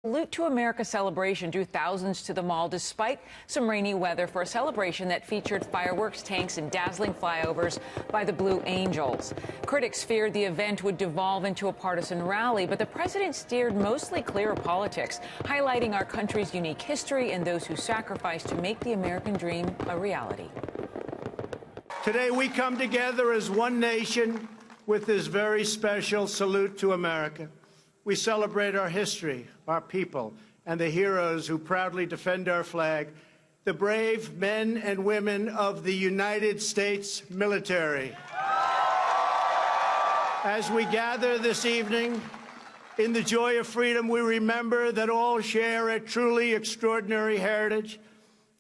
Salute to America celebration drew thousands to the mall despite some rainy weather for a celebration that featured fireworks, tanks, and dazzling flyovers by the Blue Angels. Critics feared the event would devolve into a partisan rally, but the president steered mostly clear of politics, highlighting our country's unique history and those who sacrificed to make the American dream a reality. Today we come together as one nation with this very special salute to America. We celebrate our history, our people, and the heroes who proudly defend our flag, the brave men and women of the United States military. As we gather this evening, in the joy of freedom, we remember that all share a truly extraordinary heritage.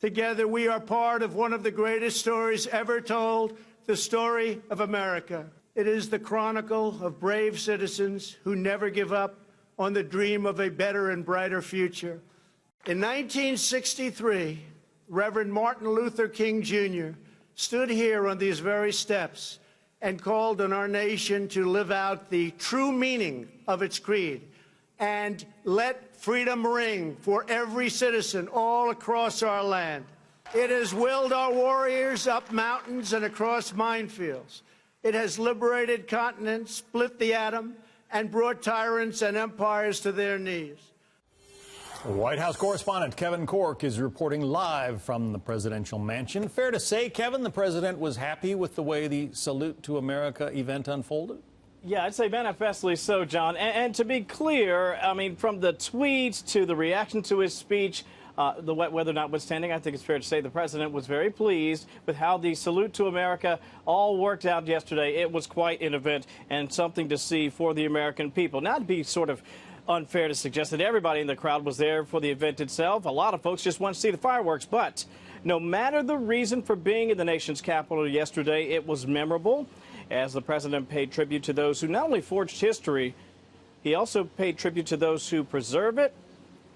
Together, we are part of one of the greatest stories ever told, the story of America. It is the chronicle of brave citizens who never give up on the dream of a better and brighter future. In 1963, Reverend Martin Luther King Jr. stood here on these very steps and called on our nation to live out the true meaning of its creed and let freedom ring for every citizen all across our land. It has willed our warriors up mountains and across minefields. It has liberated continents, split the atom, and brought tyrants and empires to their knees. White House correspondent Kevin Corke is reporting live from the presidential mansion. Fair to say, Kevin, the president was happy with the way the Salute to America event unfolded? Yeah, I'd say manifestly so, John. And to be clear, I mean, from the tweets to the reaction to his speech, the wet weather notwithstanding, I think it's fair to say the president was very pleased with how the Salute to America all worked out yesterday. It was quite an event and something to see for the American people. Not to be sort of unfair to suggest that everybody in the crowd was there for the event itself. A lot of folks just want to see the fireworks. But no matter the reason for being in the nation's capital yesterday, it was memorable as the president paid tribute to those who not only forged history, he also paid tribute to those who preserve it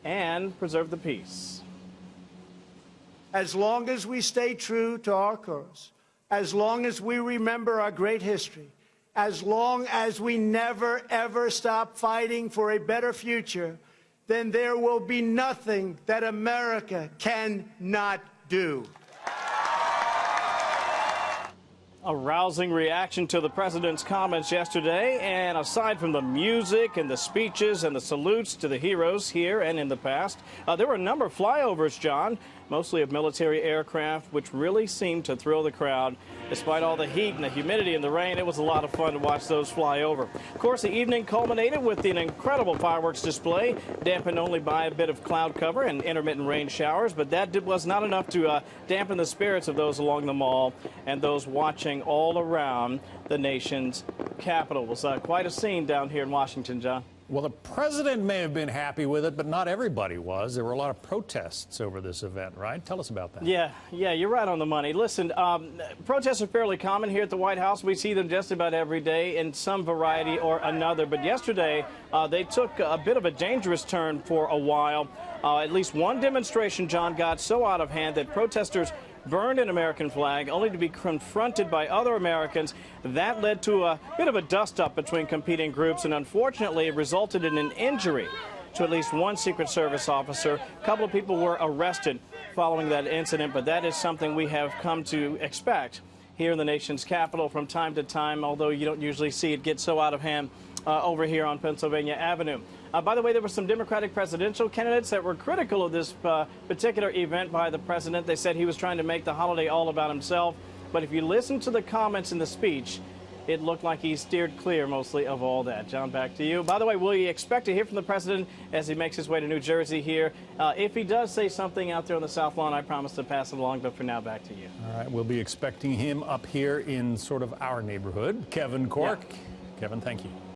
and preserve the peace. As long as we stay true to our cause, as long as we remember our great history, as long as we never, ever stop fighting for a better future, then there will be nothing that America cannot do. A rousing reaction to the president's comments yesterday, and aside from the music and the speeches and the salutes to the heroes here and in the past, there were a number of flyovers, John, mostly of military aircraft, which really seemed to thrill the crowd. Despite all the heat and the humidity and the rain, it was a lot of fun to watch those fly over. Of course, the evening culminated with an incredible fireworks display, dampened only by a bit of cloud cover and intermittent rain showers, but that was not enough to dampen the spirits of those along the mall and those watching all around the nation's capital. It was quite a scene down here in Washington, John. Well, the president may have been happy with it, but not everybody was. There were a lot of protests over this event, right? Tell us about that. Yeah, you're right on the money. Listen, protests are fairly common here at the White House. We see them just about every day in some variety or another. But yesterday, they took a bit of a dangerous turn for a while. At least one demonstration, John, got so out of hand that protesters burned an American flag, only to be confronted by other Americans. That led to a bit of a dust-up between competing groups, and unfortunately it resulted in an injury to at least one Secret Service officer. A couple of people were arrested following that incident, but that is something we have come to expect here in the nation's capital from time to time, although you don't usually see it get so out of hand over here on Pennsylvania Avenue. By the way, there were some Democratic presidential candidates that were critical of this particular event by the president. They said he was trying to make the holiday all about himself. But if you listen to the comments in the speech, it looked like he steered clear mostly of all that. John, back to you. By the way, will you expect to hear from the president as he makes his way to New Jersey here? If he does say something out there on the South Lawn, I promise to pass it along. But for now, back to you. All right, we'll be expecting him up here in sort of our neighborhood. Kevin Corke. Yeah. Kevin, thank you.